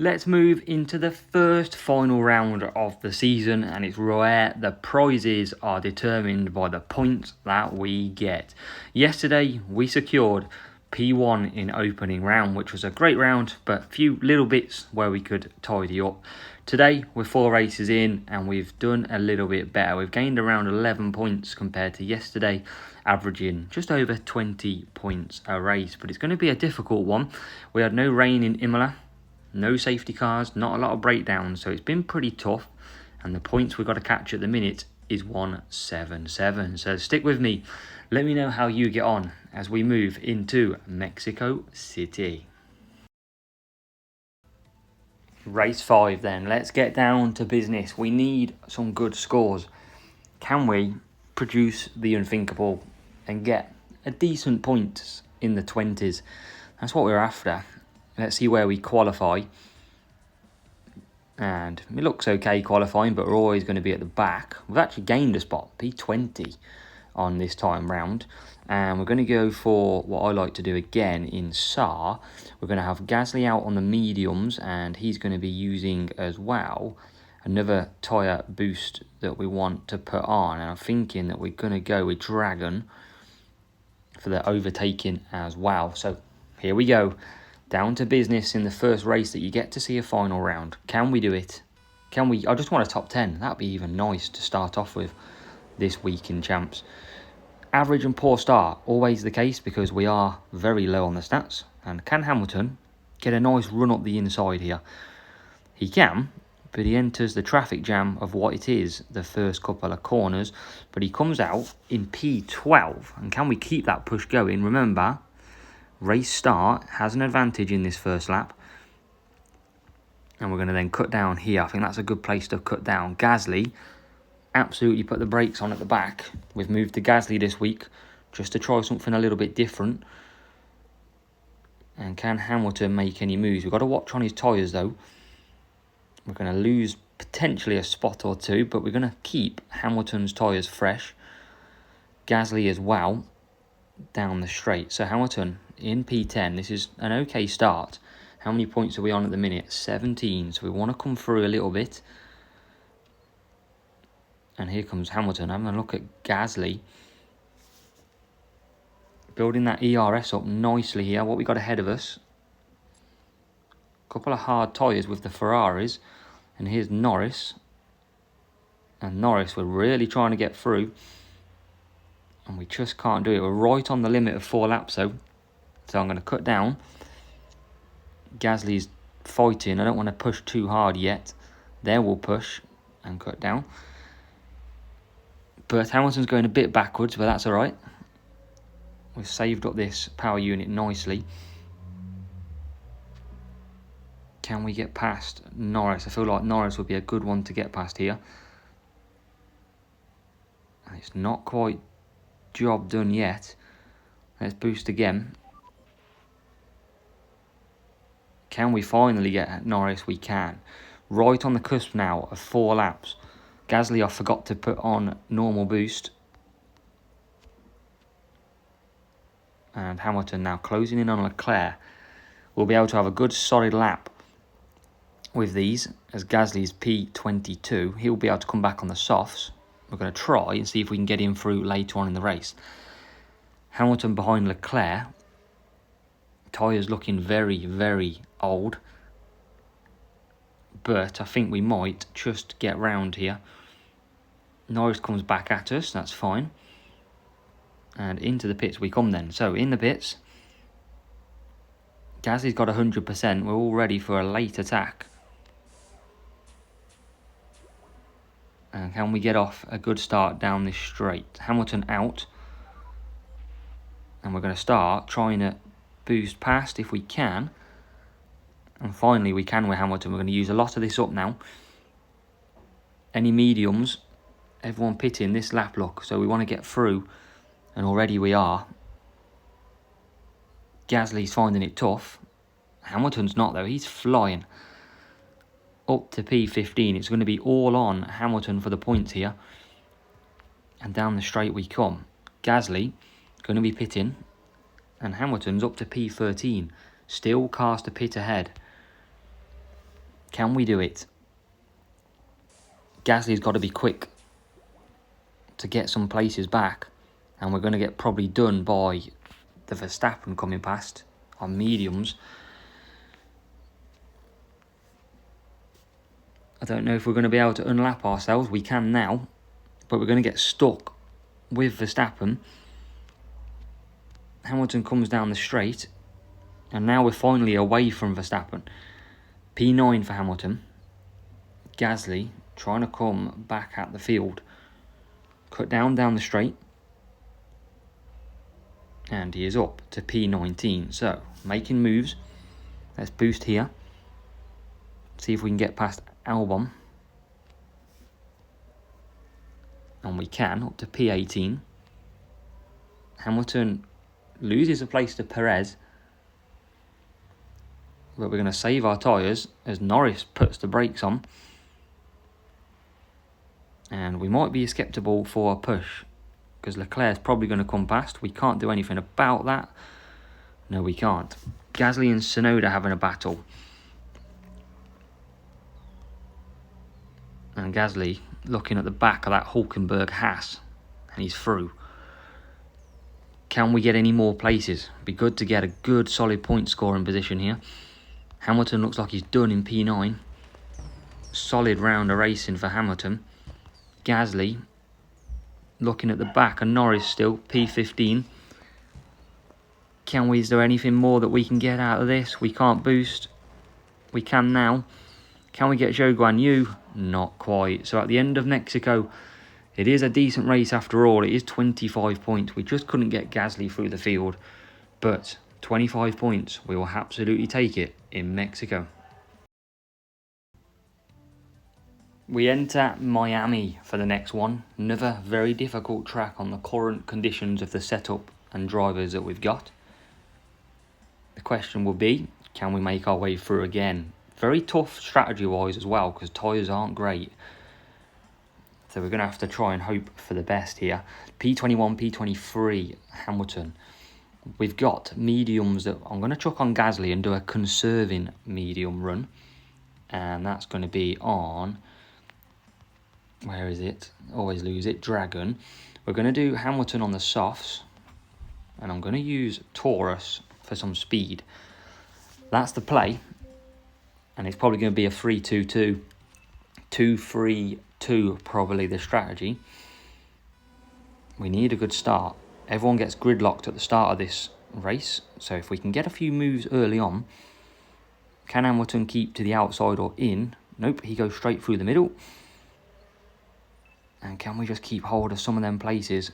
Let's move into the first final round of the season, and it's where the prizes are determined by the points that we get. Yesterday, we secured P1 in opening round, which was a great round, but a few little bits where we could tidy up. Today, we're 4 races in, and we've done a little bit better. We've gained around 11 points compared to yesterday, averaging just over 20 points a race, but it's going to be a difficult one. We had no rain in Imola. No safety cars, not a lot of breakdowns, so it's been pretty tough. And the points we've got to catch at the minute is 177. So stick with me. Let me know how you get on as we move into Mexico City. Race 5 then. Let's get down to business. We need some good scores. Can we produce the unthinkable and get a decent points in the 20s? That's what we're after. Let's see where we qualify. And it looks okay qualifying, but we're always going to be at the back. We've actually gained a spot, P20 on this time round. And we're going to go for what I like to do again in SAR. We're going to have Gasly out on the mediums, and he's going to be using as well another tyre boost that we want to put on. And I'm thinking that we're going to go with Dragon for the overtaking as well. So here we go. Down to business in the first race that you get to see a final round. Can we do it? Can we? I just want a top 10. That'd be even nice to start off with this week in Champs. Average and poor start, always the case because we are very low on the stats. And can Hamilton get a nice run up the inside here? He can, but he enters the traffic jam of what it is, the first couple of corners. But he comes out in P12. And can we keep that push going? Remember, race start has an advantage in this first lap. And we're going to then cut down here. I think that's a good place to cut down. Gasly absolutely put the brakes on at the back. We've moved to Gasly this week just to try something a little bit different. And can Hamilton make any moves? We've got to watch on his tyres though. We're going to lose potentially a spot or two, but we're going to keep Hamilton's tyres fresh. Gasly as well down the straight. So Hamilton in P10, this is an okay start. How many points are we on at the minute? 17, so we want to come through a little bit. And here comes Hamilton. Having a look at Gasly. Building that ERS up nicely here. What we got ahead of us. A couple of hard tyres with the Ferraris. And here's Norris. And Norris, we're really trying to get through. And we just can't do it. We're right on the limit of 4 laps though. So I'm going to cut down. Gasly's fighting. I don't want to push too hard yet. There we'll push and cut down. But Hamilton's going a bit backwards, but that's alright. We've saved up this power unit nicely. Can we get past Norris? I feel like Norris would be a good one to get past here. And it's not quite job done yet. Let's boost again. Can we finally get Norris? We can. Right on the cusp now of 4 laps. Gasly, I forgot to put on normal boost. And Hamilton now closing in on Leclerc. We'll be able to have a good solid lap with these as Gasly's P22. He'll be able to come back on the softs. We're going to try and see if we can get him through later on in the race. Hamilton behind Leclerc. Tyres looking very, very old. But I think we might just get round here. Norris comes back at us, that's fine. And into the pits we come then. So in the pits, Gasly's got 100%. We're all ready for a late attack. And can we get off a good start down this straight? Hamilton out. And we're going to start trying to boost past if we can. And finally we can with Hamilton. We're going to use a lot of this up now. Any mediums, everyone pitting this lap look. So we want to get through. And already we are. Gasly's finding it tough. Hamilton's not though, he's flying. Up to P15, it's going to be all on Hamilton for the points here. And down the straight we come. Gasly going to be pitting. And Hamilton's up to P13. Still cast a pit ahead. Can we do it? Gasly's got to be quick to get some places back, and we're going to get probably done by the Verstappen coming past on mediums. I don't know if we're going to be able to unlap ourselves. We can now, but we're going to get stuck with Verstappen. Hamilton comes down the straight, and now we're finally away from Verstappen. P9 for Hamilton. Gasly trying to come back at the field. Cut down the straight. And he is up to P19. So, making moves. Let's boost here. See if we can get past Albon. And we can, up to P18. Hamilton loses a place to Perez. But we're going to save our tyres as Norris puts the brakes on. And we might be skeptical for a push, because Leclerc's probably going to come past. We can't do anything about that. No, we can't. Gasly and Tsunoda having a battle. And Gasly looking at the back of that Hulkenberg Haas. And he's through. Can we get any more places? Be good to get a good solid point scoring position here. Hamilton looks like he's done in P9. Solid round of racing for Hamilton. Gasly looking at the back, and Norris still P15. Is there anything more that we can get out of this? We can't boost. We can now. Can we get Zhou Guan Yu? Not quite. So at the end of Mexico, it is a decent race after all. It is 25 points. We just couldn't get Gasly through the field. But 25 points, we will absolutely take it in Mexico. We enter Miami for the next one. Another very difficult track on the current conditions of the setup and drivers that we've got. The question will be, can we make our way through again? Very tough strategy-wise as well, because tyres aren't great. So we're going to have to try and hope for the best here. P21, P23, Hamilton. We've got mediums that I'm going to chuck on Gasly and do a conserving medium run. And that's going to be on... Where is it? Always lose it. Dragon. We're going to do Hamilton on the softs. And I'm going to use Taurus for some speed. That's the play. And it's probably going to be a 3-2-2. 2-3-2 probably the strategy. We need a good start. Everyone gets gridlocked at the start of this race. So if we can get a few moves early on. Can Hamilton keep to the outside or in? Nope, he goes straight through the middle. And can we just keep hold of some of them places?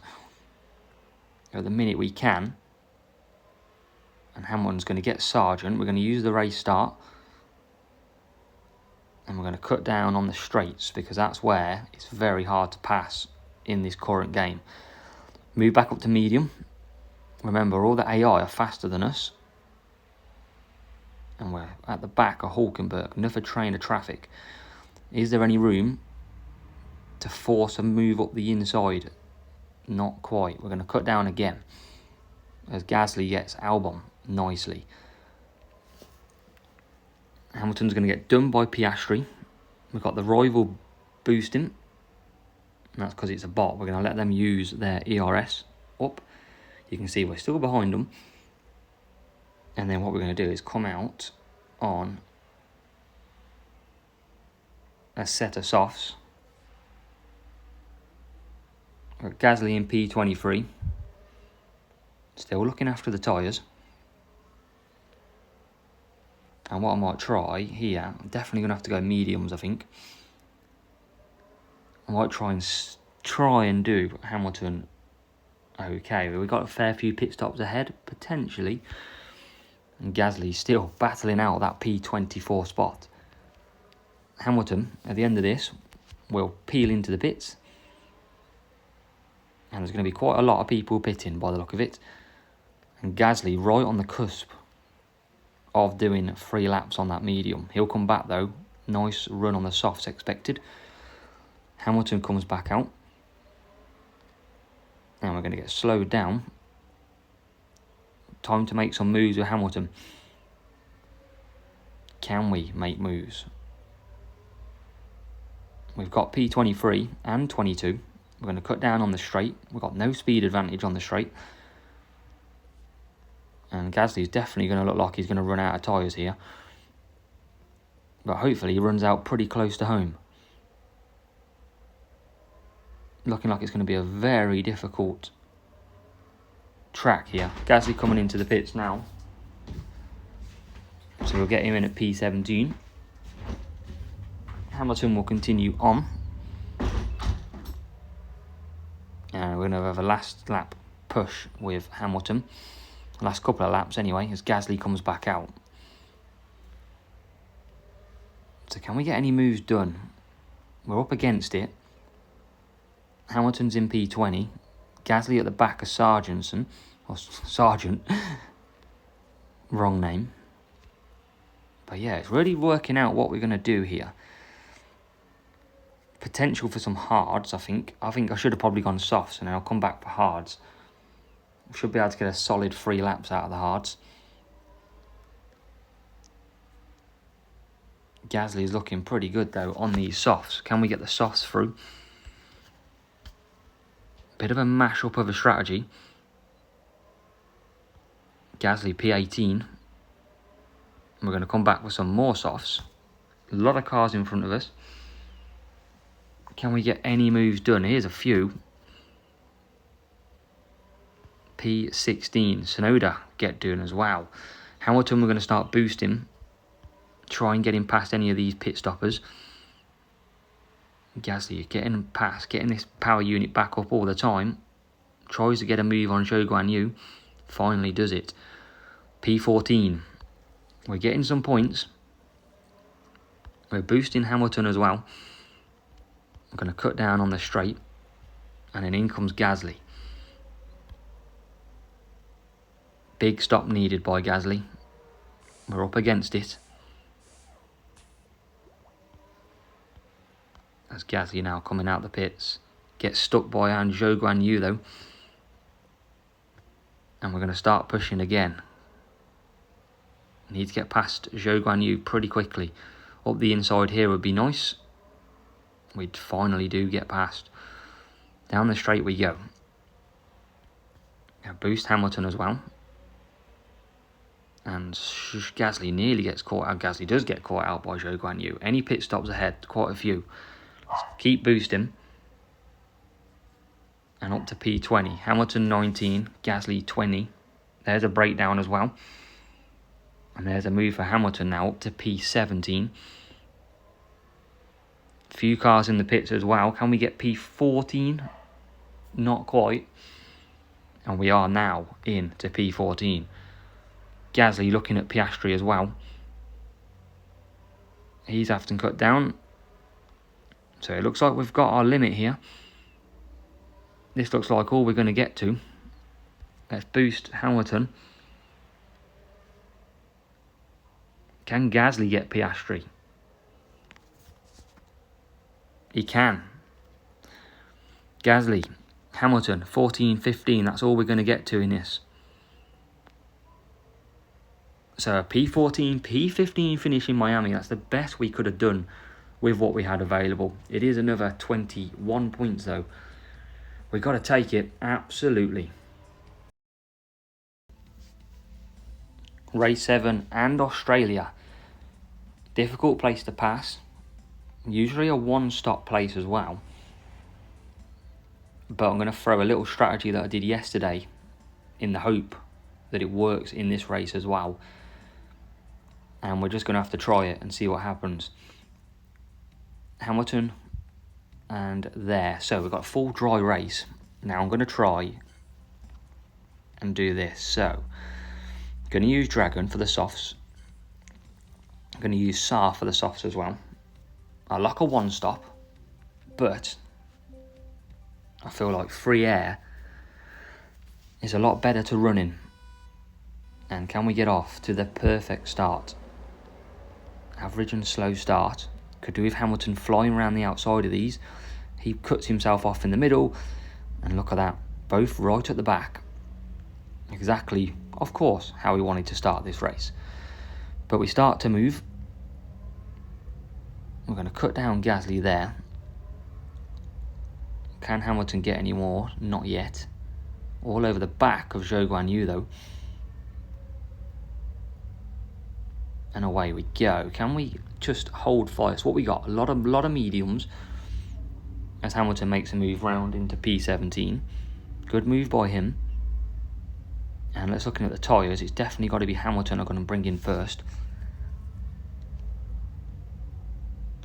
At the minute we can. And Hamilton's going to get Sargent. We're going to use the race start. And we're going to cut down on the straights, because that's where it's very hard to pass in this current game. Move back up to medium. Remember, all the AI are faster than us. And we're at the back of Hulkenberg. Another train of traffic. Is there any room to force a move up the inside? Not quite. We're going to cut down again as Gasly gets Albon nicely. Hamilton's going to get done by Piastri. We've got the rival boosting. And that's because it's a bot. We're going to let them use their ERS up. You can see we're still behind them. And then what we're going to do is come out on a set of softs. Gasly in P23. Still looking after the tyres. And what I might try here, I'm definitely going to have to go mediums, I think. I might try and do Hamilton okay. We've got a fair few pit stops ahead, potentially. And Gasly still battling out that P24 spot. Hamilton, at the end of this, will peel into the pits. And there's going to be quite a lot of people pitting by the look of it. And Gasly right on the cusp of doing 3 laps on that medium. He'll come back though. Nice run on the softs expected. Hamilton comes back out. And we're going to get slowed down. Time to make some moves with Hamilton. Can we make moves? We've got P23 and 22. We're going to cut down on the straight. We've got no speed advantage on the straight. And Gasly's definitely going to look like he's going to run out of tyres here. But hopefully he runs out pretty close to home. Looking like it's going to be a very difficult track here. Gasly coming into the pits now. So we'll get him in at P17. Hamilton will continue on. And we're going to have a last lap push with Hamilton. Last couple of laps anyway, as Gasly comes back out. So can we get any moves done? We're up against it. Hamilton's in P20. Gasly at the back of Sargentson. Or Sargent. Wrong name. But yeah, it's really working out what we're going to do here. Potential for some hards, I think. I should have probably gone softs, and then I'll come back for hards. Should be able to get a solid 3 laps out of the hards. Gasly is looking pretty good though on these softs. Can we get the softs through? Bit of a mash-up of a strategy. Gasly P18. We're going to come back with some more softs. A lot of cars in front of us. Can we get any moves done? Here's a few. P16. Tsunoda get doing as well. Hamilton, we're going to start boosting. Try and get him past any of these pit stoppers. Gasly getting past, getting this power unit back up all the time. Tries to get a move on Zhou Guan Yu. Finally does it. P14. We're getting some points. We're boosting Hamilton as well. We're going to cut down on the straight. And then in comes Gasly. Big stop needed by Gasly. We're up against it. As Gasly now coming out the pits. Gets stuck by Zhou Guan Yu though. And we're going to start pushing again. Need to get past Zhou Guan Yu pretty quickly. Up the inside here would be nice. We finally do get past. Down the straight we go. Now boost Hamilton as well. And Gasly nearly gets caught out. Gasly does get caught out by Zhou Guan Yu. Any pit stops ahead, quite a few. Let's keep boosting. And up to P20. Hamilton 19, Gasly 20. There's a breakdown as well. And there's a move for Hamilton now up to P17. Few cars in the pits as well. Can we get P14? Not quite. And we are now in to P14. Gasly looking at Piastri as well. He's having to cut down. So it looks like we've got our limit here. This looks like all we're going to get to. Let's boost Hamilton. Can Gasly get Piastri? He can. Gasly, Hamilton, 14, 15. That's all we're going to get to in this. So a P14, P15 finish in Miami. That's the best we could have done with what we had available. It is another 21 points though. We've got to take it, absolutely. Race 7 and Australia. Difficult place to pass. Usually a one-stop place as well. But I'm going to throw a little strategy that I did yesterday in the hope that it works in this race as well. And we're just going to have to try it and see what happens. Hamilton and there. So we've got a full dry race. Now I'm going to try and do this. So I'm going to use Dragon for the softs. I'm going to use SAR for the softs as well. I like a one-stop, but I feel like free air is a lot better to run in. And can we get off to the perfect start? Average and slow start. Could do with Hamilton flying around the outside of these. He cuts himself off in the middle. And look at that. Both right at the back. Exactly, of course, how we wanted to start this race. But we start to move. We're going to cut down Gasly there. Can Hamilton get any more? Not yet. All over the back of Zhou Guan Yu though. And away we go. Can we just hold fire? So what we got? A lot of mediums. As Hamilton makes a move round into P17. Good move by him. And let's looking at the tyres. It's definitely got to be Hamilton I'm going to bring in first.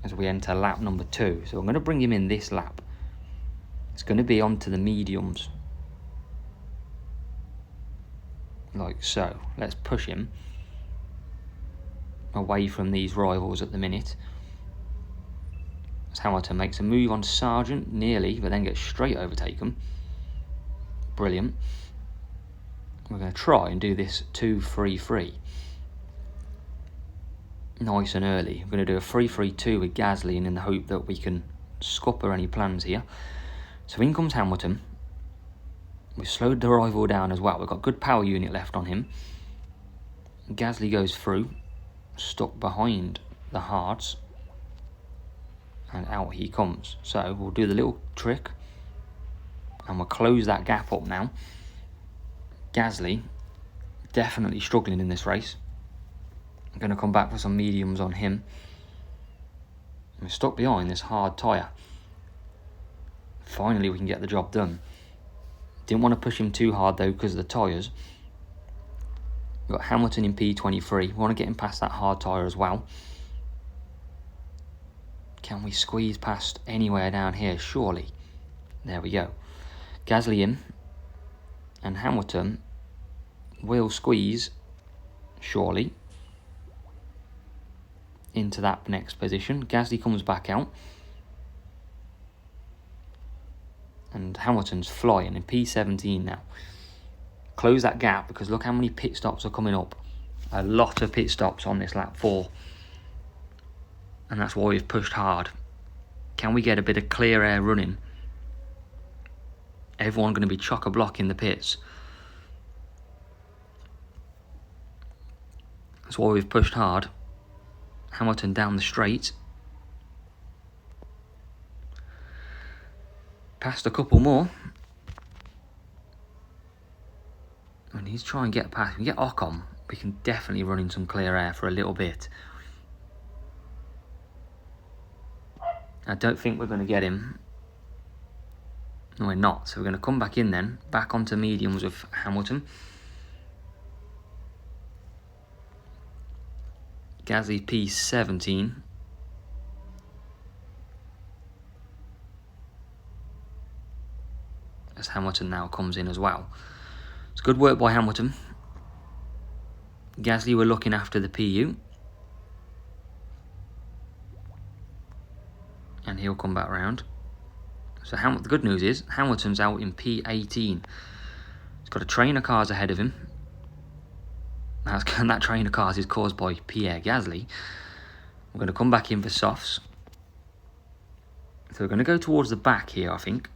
As we enter lap number 2. So I'm going to bring him in this lap. It's going to be onto the mediums. Like so. Let's push him away from these rivals at the minute. As Hamilton makes a move on Sargent, nearly, but then gets straight overtaken. Brilliant. We're going to try and do this 2-3-3. Nice and early. We're going to do a 3-3-2 with Gasly, and in the hope that we can scupper any plans here. So in comes Hamilton. We've slowed the rival down as well. We've got good power unit left on him. Gasly goes through, stuck behind the hards, and out he comes. So we'll do the little trick, and we'll close that gap up now. Gasly definitely struggling in this race. I'm going to come back for some mediums on him. We're stuck behind this hard tyre. Finally we can get the job done. Didn't want to push him too hard though because of the tyres. We've got Hamilton in P23. We want to get him past that hard tyre as well. Can we squeeze past anywhere down here? Surely. There we go. Gasly in. And Hamilton will squeeze, surely, into that next position. Gasly comes back out. And Hamilton's flying in P17 now. Close that gap because look how many pit stops are coming up. A lot of pit stops on this lap 4. And that's why we've pushed hard. Can we get a bit of clear air running? Everyone going to be chock-a-block in the pits. That's why we've pushed hard. Hamilton down the straight. Past a couple more. We need to try and get past. We get Ocon. We can definitely run in some clear air for a little bit. I don't think we're going to get him. No, we're not. So we're going to come back in then. Back onto mediums with Hamilton. Gasly P17. As Hamilton now comes in as well. It's good work by Hamilton. Gasly were looking after the PU. And he'll come back round. So the good news is Hamilton's out in P18. He's got a train of cars ahead of him. That train of cars is caused by Pierre Gasly. We're going to come back in for softs. So we're going to go towards the back here, I think.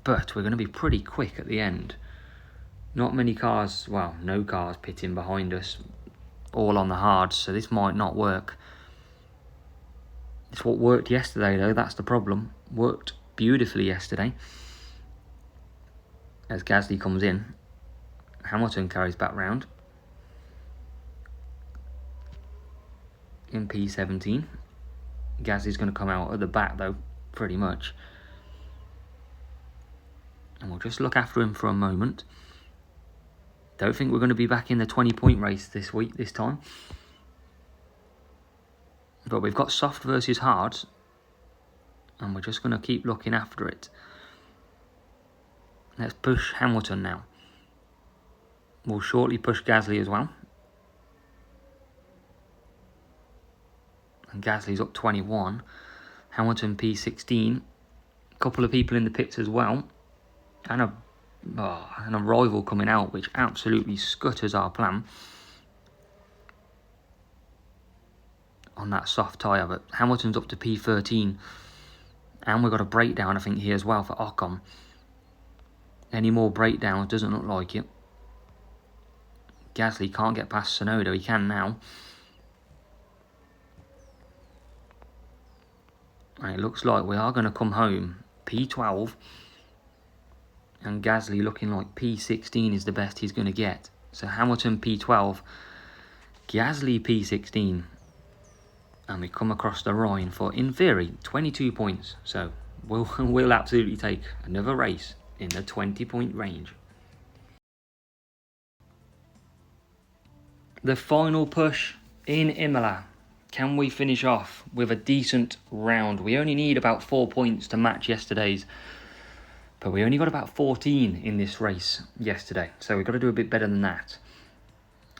But we're going to be pretty quick at the end. Not many cars, well, no cars pitting behind us. All on the hards, so this might not work. It's what worked yesterday though, that's the problem. Worked beautifully yesterday. As Gasly comes in. Hamilton carries back round. In P17. Gasly's going to come out at the back though, pretty much. And we'll just look after him for a moment. Don't think we're going to be back in the 20-point race this time. But we've got soft versus hard. And we're just going to keep looking after it. Let's push Hamilton now. We'll shortly push Gasly as well. And Gasly's up 21. Hamilton P16. A couple of people in the pits as well. And a rival coming out which absolutely scutters our plan. On that soft tyre. But Hamilton's up to P13. And we've got a breakdown I think here as well for Ocon. Any more breakdowns? Doesn't look like it. Gasly can't get past Tsunoda. He can now. And it looks like we are going to come home P12. And Gasly looking like P16 is the best he's going to get. So Hamilton P12, Gasly P16. And we come across the Rhine for, in theory, 22 points. So we'll absolutely take another race in the 20-point range. The final push in Imola. Can we finish off with a decent round? We only need about 4 points to match yesterday's. But we only got about 14 in this race yesterday. So we've got to do a bit better than that.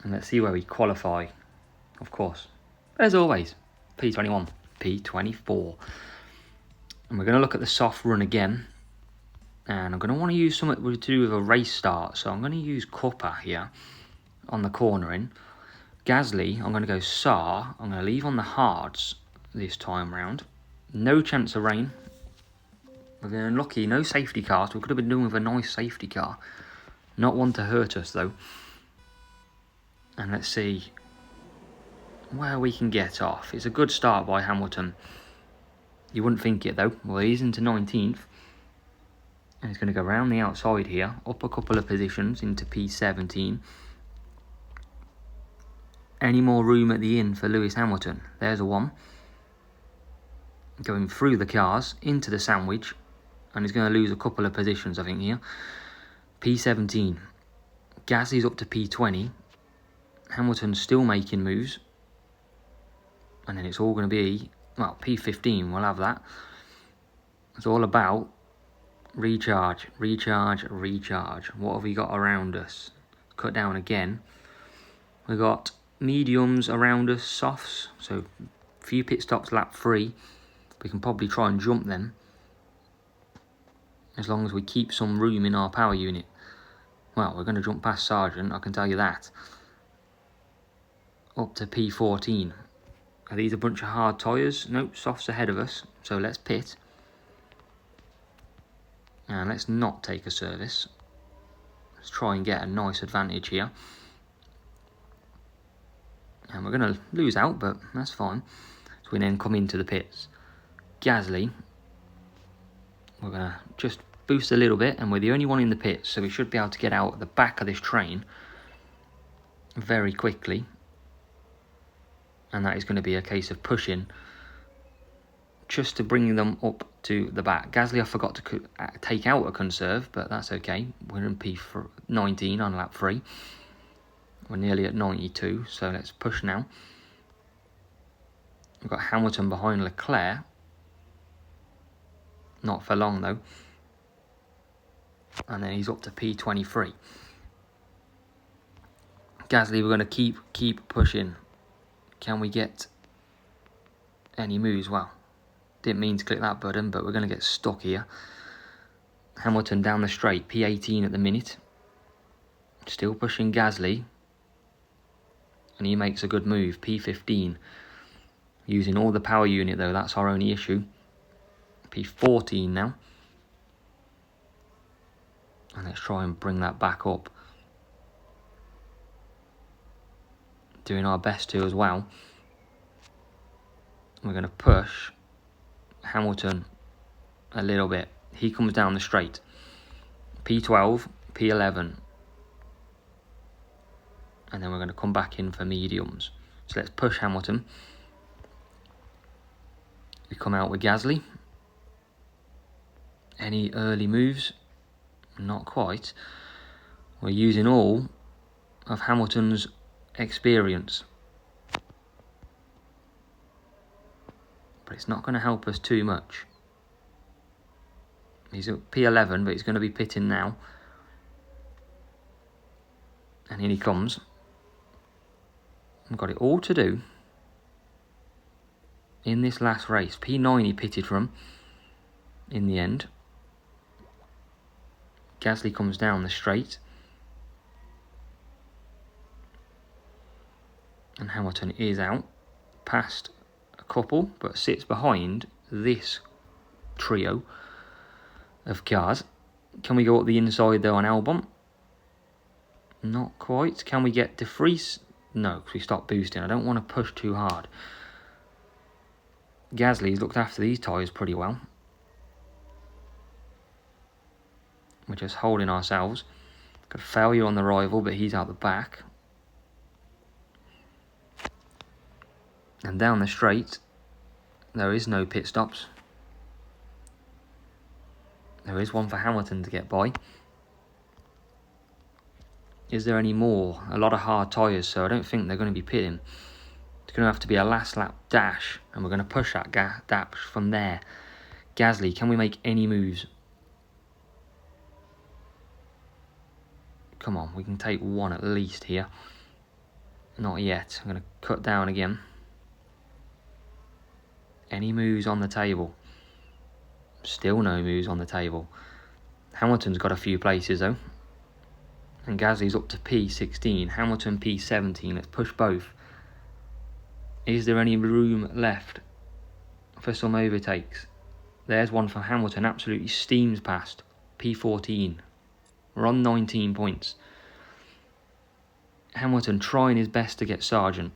And let's see where we qualify. Of course, as always, P21, P24. And we're going to look at the soft run again. And I'm going to want to use something to do with a race start. So I'm going to use Cuppa here on the cornering. Gasly, I'm going to go Saar. I'm going to leave on the hards this time round. No chance of rain. We've been unlucky, no safety cars. We could have been doing with a nice safety car. Not one to hurt us though. And let's see where we can get off. It's a good start by Hamilton. You wouldn't think it though. Well, he's into 19th. And he's going to go around the outside here. Up a couple of positions into P17. Any more room at the end for Lewis Hamilton? There's a one. Going through the cars into the sandwich. And he's going to lose a couple of positions, I think, here. P17. Gasly's up to P20. Hamilton's still making moves. And then it's all going to be, well, P15, we'll have that. It's all about recharge, recharge, recharge. What have we got around us? Cut down again. We've got mediums around us, softs. So a few pit stops lap 3. We can probably try and jump them. As long as we keep some room in our power unit. Well, we're going to jump past Sargent, I can tell you that. Up to P14. Are these a bunch of hard tyres? Nope, softs ahead of us. So let's pit. And let's not take a service. Let's try and get a nice advantage here. And we're going to lose out, but that's fine. So we then come into the pits. Gasly. We're going to just boost a little bit, and we're the only one in the pits, so we should be able to get out at the back of this train very quickly. And that is going to be a case of pushing just to bring them up to the back. Gasly, I forgot to take out a conserve, but that's okay. We're in P19 on lap 3. We're nearly at 92, so let's push now. We've got Hamilton behind Leclerc. Not for long though. And then he's up to P23. Gasly, we're going to keep pushing. Can we get any moves? Well, didn't mean to click that button, but we're going to get stuck here. Hamilton down the straight, P18 at the minute. Still pushing Gasly. And he makes a good move, P15. Using all the power unit though, that's our only issue. P14 now. And let's try and bring that back up. Doing our best to as well. We're going to push Hamilton a little bit. He comes down the straight. P12, P11. And then we're going to come back in for mediums. So let's push Hamilton. We come out with Gasly. Any early moves? Not quite. We're using all of Hamilton's experience. But it's not going to help us too much. He's at P11, but he's going to be pitting now. And in he comes. I've got it all to do in this last race. P9 he pitted from in the end. Gasly comes down the straight. And Hamilton is out. Past a couple, but sits behind this trio of cars. Can we go up the inside though on Albon? Not quite. Can we get De Vries? No, because we stopped boosting. I don't want to push too hard. Gasly's looked after these tyres pretty well. We're just holding ourselves. Got a failure on the rival, but he's out the back. And down the straight, there is no pit stops. There is one for Hamilton to get by. Is there any more? A lot of hard tyres, so I don't think they're going to be pitting. It's going to have to be a last lap dash, and we're going to push that dash from there. Gasly, can we make any moves? Come on, we can take one at least here. Not yet. I'm going to cut down again. Any moves on the table? Still no moves on the table. Hamilton's got a few places though. And Gasly's up to P16. Hamilton P17. Let's push both. Is there any room left for some overtakes? There's one for Hamilton. Absolutely steams past. P14. We're on 19 points. Hamilton trying his best to get Sargent.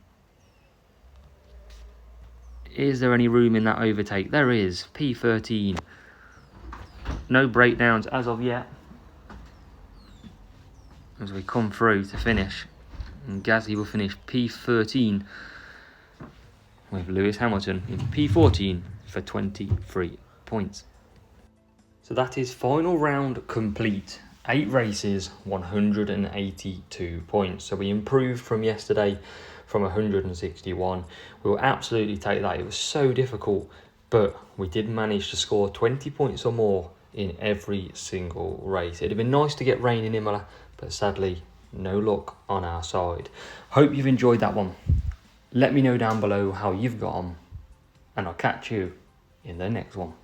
Is there any room in that overtake? There is. P13. No breakdowns as of yet. As we come through to finish. And Gasly will finish P13 with Lewis Hamilton in P14 for 23 points. So that is final round complete. 8 races, 182 points. So we improved from yesterday from 161. We will absolutely take that. It was so difficult, but we did manage to score 20 points or more in every single race. It'd have been nice to get rain in Imola, but sadly, no luck on our side. Hope you've enjoyed that one. Let me know down below how you've got on, and I'll catch you in the next one.